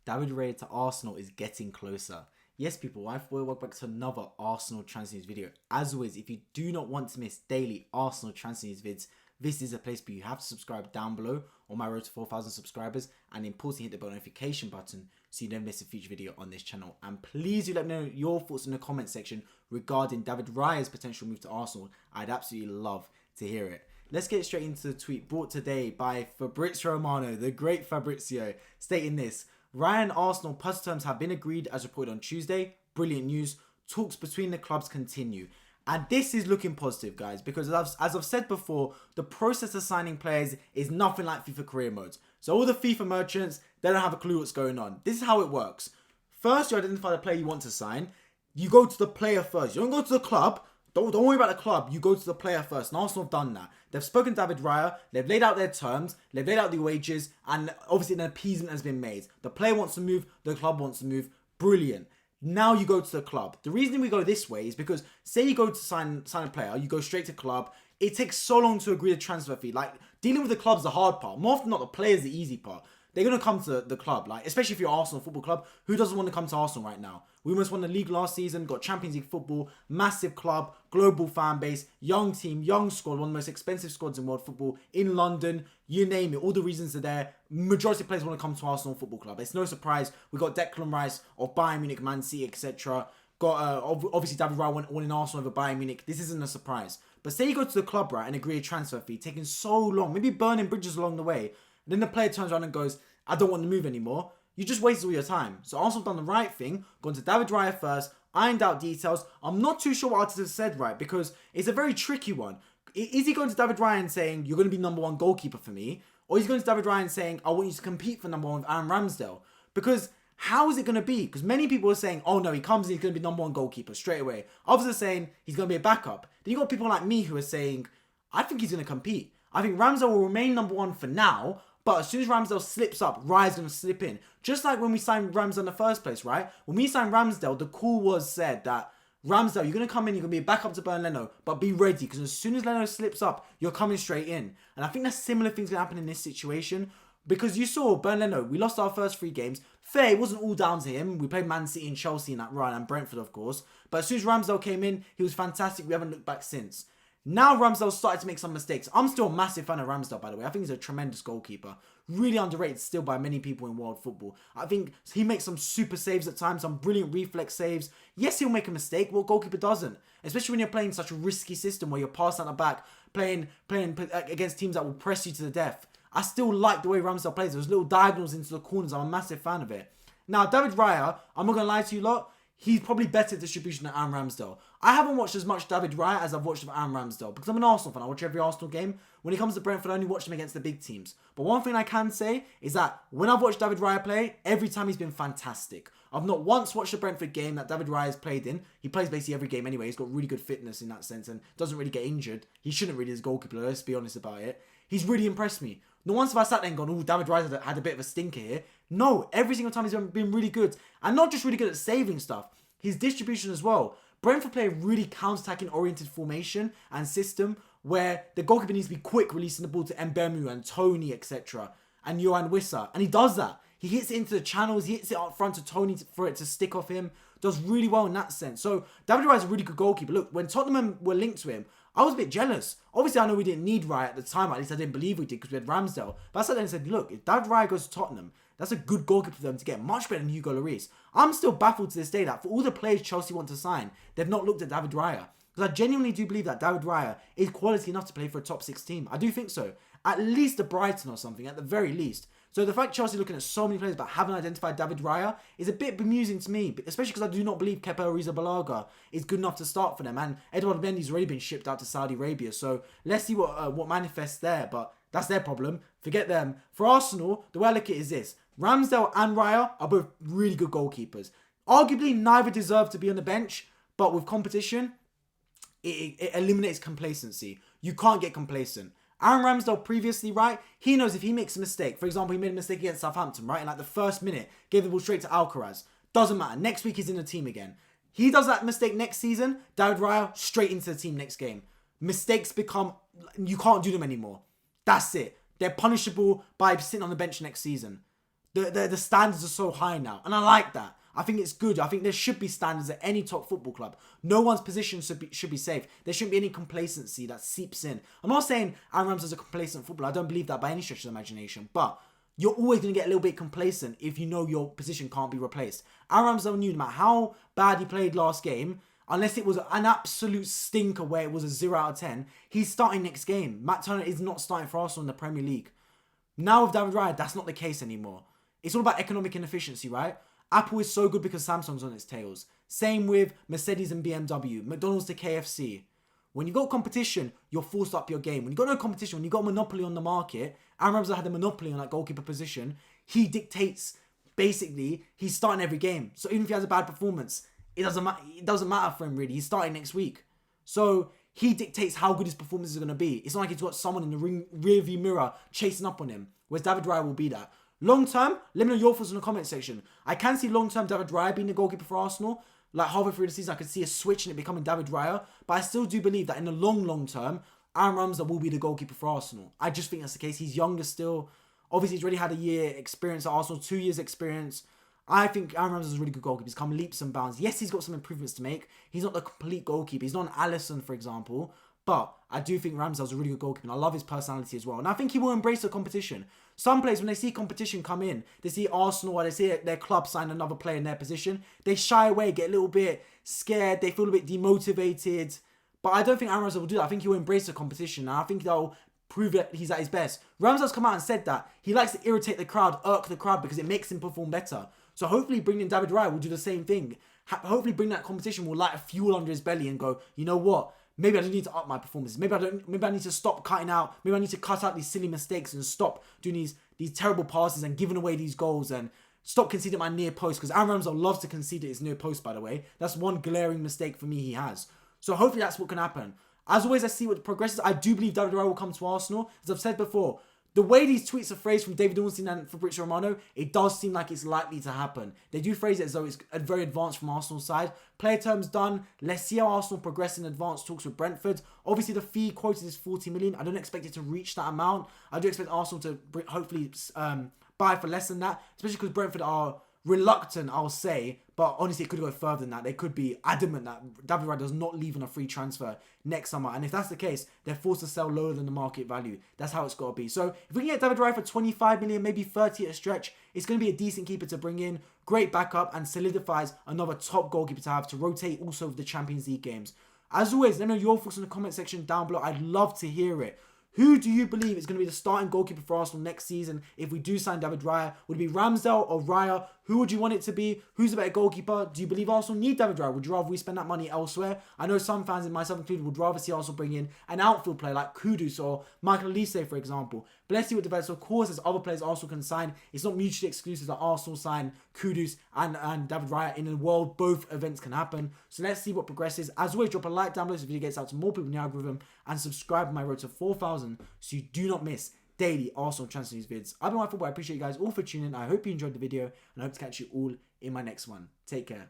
David Raya to Arsenal is getting closer. Yes, people, welcome back to another Arsenal transfer news video. As always, if you do not want to miss daily Arsenal transfer news vids, this is a place where you have to subscribe down below on my road to 4,000 subscribers, and importantly hit the bell notification button so you don't miss a future video on this channel. And please do let me know your thoughts in the comment section regarding David Raya's potential move to Arsenal. I'd absolutely love to hear it. Let's get straight into the tweet brought today by Fabrizio Romano, the great Fabrizio, stating this: Raya and Arsenal plus terms have been agreed as reported on Tuesday. Brilliant news. Talks between the clubs continue. And this is looking positive, guys, because as I've said before, the process of signing players is nothing like FIFA career modes. So all the FIFA merchants, they don't have a clue what's going on. This is how it works. First, you identify the player you want to sign. You go to the player first. You don't go to the club. Don't worry about the club. You go to the player first. And Arsenal have done that. They've spoken to David Raya. They've laid out their terms. They've laid out the wages. And obviously an appeasement has been made. The player wants to move. The club wants to move. Brilliant. Now you go to the club. The reason we go this way is because say you go to sign a player. You go straight to club. It takes so long to agree the transfer fee. Like, dealing with the club's the hard part. More often than not, the player's the easy part. They're going to come to the club, like, especially if you're Arsenal Football Club. Who doesn't want to come to Arsenal right now? We almost won the league last season, got Champions League football, massive club, global fan base, young team, young squad, one of the most expensive squads in world football, in London, you name it. All the reasons are there. Majority of players want to come to Arsenal Football Club. It's no surprise. We got Declan Rice of Bayern Munich, Man City, etc. Got, obviously, David Raya won in Arsenal over Bayern Munich. This isn't a surprise. But say you go to the club, right, and agree a transfer fee, taking so long, maybe burning bridges along the way, and then the player turns around and goes, I don't want to move anymore. You just wasted all your time. So Arsenal done the right thing, gone to David Raya first, ironed out details. I'm not too sure what Arteta said, right, because it's a very tricky one. Is he going to David Raya and saying, you're going to be number one goalkeeper for me? Or is he going to David Raya and saying, I want you to compete for number one with Aaron Ramsdale? Because how is it going to be? Because many people are saying, oh no, he comes in, he's going to be number one goalkeeper straight away. Others are saying he's going to be a backup. Then you got people like me who are saying, I think he's going to compete. I think Ramsdale will remain number one for now. But as soon as Ramsdale slips up, Raya's going to slip in. Just like when we signed Ramsdale in the first place, right? When we signed Ramsdale, the call was said that, Ramsdale, you're going to come in, you're going to be a backup to Bern Leno, but be ready, because as soon as Leno slips up, you're coming straight in. And I think that similar things going to happen in this situation, because you saw Bern Leno, we lost our first 3 games. Fair, it wasn't all down to him. We played Man City and Chelsea in that run, and Brentford, of course. But as soon as Ramsdale came in, he was fantastic. We haven't looked back since. Now Ramsdale started to make some mistakes. I'm still a massive fan of Ramsdale, by the way. I think he's a tremendous goalkeeper. Really underrated still by many people in world football. I think he makes some super saves at times, some brilliant reflex saves. Yes, he'll make a mistake. What goalkeeper doesn't? Especially when you're playing such a risky system where you're passing at the back, playing against teams that will press you to the death. I still like the way Ramsdale plays. Those little diagonals into the corners. I'm a massive fan of it. Now, David Raya, I'm not going to lie to you lot, he's probably better distribution than Aaron Ramsdale. I haven't watched as much David Raya as I've watched of Aaron Ramsdale because I'm an Arsenal fan. I watch every Arsenal game. When it comes to Brentford, I only watch them against the big teams. But one thing I can say is that when I've watched David Raya play, every time he's been fantastic. I've not once watched a Brentford game that David Raya has played in. He plays basically every game anyway. He's got really good fitness in that sense and doesn't really get injured. He shouldn't really as a goalkeeper, let's be honest about it. He's really impressed me. Not once have I sat there and gone, oh, David Raya had a bit of a stinker here. No, every single time he's been really good. And not just really good at saving stuff. His distribution as well. Brentford play a really counter-attacking oriented formation and system where the goalkeeper needs to be quick releasing the ball to Mbemu and Tony, etc. and Johan Wissa. And he does that. He hits it into the channels. He hits it up front to Tony for it to stick off him. Does really well in that sense. So David Raya is a really good goalkeeper. Look, when Tottenham were linked to him, I was a bit jealous. Obviously, I know we didn't need Raya at the time. At least I didn't believe we did because we had Ramsdale. But I sat there and said, look, if David Raya goes to Tottenham, that's a good goalkeeper for them to get. Much better than Hugo Lloris. I'm still baffled to this day that for all the players Chelsea want to sign, they've not looked at David Raya. Because I genuinely do believe that David Raya is quality enough to play for a top 6 team. I do think so. At least a Brighton or something, at the very least. So the fact Chelsea are looking at so many players but haven't identified David Raya is a bit bemusing to me. Especially because I do not believe Kepa Arrizabalaga is good enough to start for them. And Edouard Mendy's already been shipped out to Saudi Arabia. So let's see what manifests there. But that's their problem. Forget them. For Arsenal, the way I look at it is this. Ramsdale and Raya are both really good goalkeepers. Arguably, neither deserve to be on the bench. But with competition, it eliminates complacency. You can't get complacent. Aaron Ramsdale previously, right, he knows if he makes a mistake, for example, he made a mistake against Southampton, right, in like the first minute, gave the ball straight to Alcaraz. Doesn't matter. Next week he's in the team again. He does that mistake next season, David Raya, straight into the team next game. Mistakes become, you can't do them anymore. That's it. They're punishable by sitting on the bench next season. The standards are so high now, and I like that. I think it's good. I think there should be standards at any top football club. No one's position should be safe. There shouldn't be any complacency that seeps in. I'm not saying Aaron Ramsdale is a complacent footballer. I don't believe that by any stretch of the imagination. But you're always going to get a little bit complacent if you know your position can't be replaced. Aaron Ramsdale knew no matter how bad he played last game, unless it was an absolute stinker where it was a 0 out of 10, he's starting next game. Matt Turner is not starting for Arsenal in the Premier League. Now with David Raya, that's not the case anymore. It's all about economic inefficiency, right? Apple is so good because Samsung's on its tails. Same with Mercedes and BMW, McDonald's to KFC. When you've got competition, you're forced up your game. When you've got no competition, when you've got a monopoly on the market, Aaron Ramsdale had a monopoly on that goalkeeper position. He dictates, basically, he's starting every game. So even if he has a bad performance, it doesn't matter for him really. He's starting next week. So he dictates how good his performances are going to be. It's not like he's got someone in the rearview mirror chasing up on him. Whereas David Raya will be that. Long term, let me know your thoughts in the comment section. I can see long term David Raya being the goalkeeper for Arsenal. Like halfway through the season, I could see a switch and it becoming David Raya. But I still do believe that in the long term, Aaron Ramsdale will be the goalkeeper for Arsenal. I just think that's the case. He's younger still. Obviously, he's already had a year experience at Arsenal, 2 years experience. I think Aaron Ramsdale is a really good goalkeeper. He's come leaps and bounds. Yes, he's got some improvements to make. He's not the complete goalkeeper. He's not an Alisson, for example. But I do think Ramsdale's a really good goalkeeper. And I love his personality as well. And I think he will embrace the competition. Some players, when they see competition come in, they see Arsenal or they see their club sign another player in their position, they shy away, get a little bit scared. They feel a bit demotivated. But I don't think Aaron Ramsdale will do that. I think he'll embrace the competition. And I think that'll prove that he's at his best. Ramsdale's come out and said that. He likes to irritate the crowd, irk the crowd, because it makes him perform better. So hopefully bringing in David Raya will do the same thing. Hopefully bring that competition will light a fuel under his belly and go, you know what? Maybe I don't need to up my performances. Maybe I need to stop cutting out. Maybe I need to cut out these silly mistakes and stop doing these terrible passes and giving away these goals and stop conceding my near post. Because Aaron Ramsdale loves to concede at his near post, by the way. That's one glaring mistake for me he has. So hopefully that's what can happen. As always, I see what progresses. I do believe David Raya will come to Arsenal. As I've said before, the way these tweets are phrased from David Ornstein and Fabrizio Romano, it does seem like it's likely to happen. They do phrase it as though it's very advanced from Arsenal's side. Player terms done. Let's see how Arsenal progress in advanced talks with Brentford. Obviously, the fee quoted is 40 million. I don't expect it to reach that amount. I do expect Arsenal to hopefully buy for less than that, especially because Brentford are reluctant, I'll say, but honestly, it could go further than that. They could be adamant that David Raya does not leave on a free transfer next summer. And if that's the case, they're forced to sell lower than the market value. That's how it's got to be. So if we can get David Raya for 25 million, maybe 30 at a stretch, it's going to be a decent keeper to bring in. Great backup and solidifies another top goalkeeper to have to rotate also with the Champions League games. As always, let me know your thoughts in the comment section down below. I'd love to hear it. Who do you believe is going to be the starting goalkeeper for Arsenal next season if we do sign David Raya? Would it be Ramsdale or Raya? Who would you want it to be? Who's the better goalkeeper? Do you believe Arsenal need David Raya? Would you rather we spend that money elsewhere? I know some fans, and myself included, would rather see Arsenal bring in an outfield player like Kudus or Michael Olise, for example. But let's see what develops. Of course, there's other players Arsenal can sign. It's not mutually exclusive that Arsenal sign Kudus and David Raya. In the world, both events can happen. So let's see what progresses. As always, drop a like down below so the video gets out to more people in the algorithm, and subscribe to my road to 4,000 so you do not miss daily Arsenal transfer news vids. I've been MyFootball. I appreciate you guys all for tuning in. I hope you enjoyed the video, and I hope to catch you all in my next one. Take care.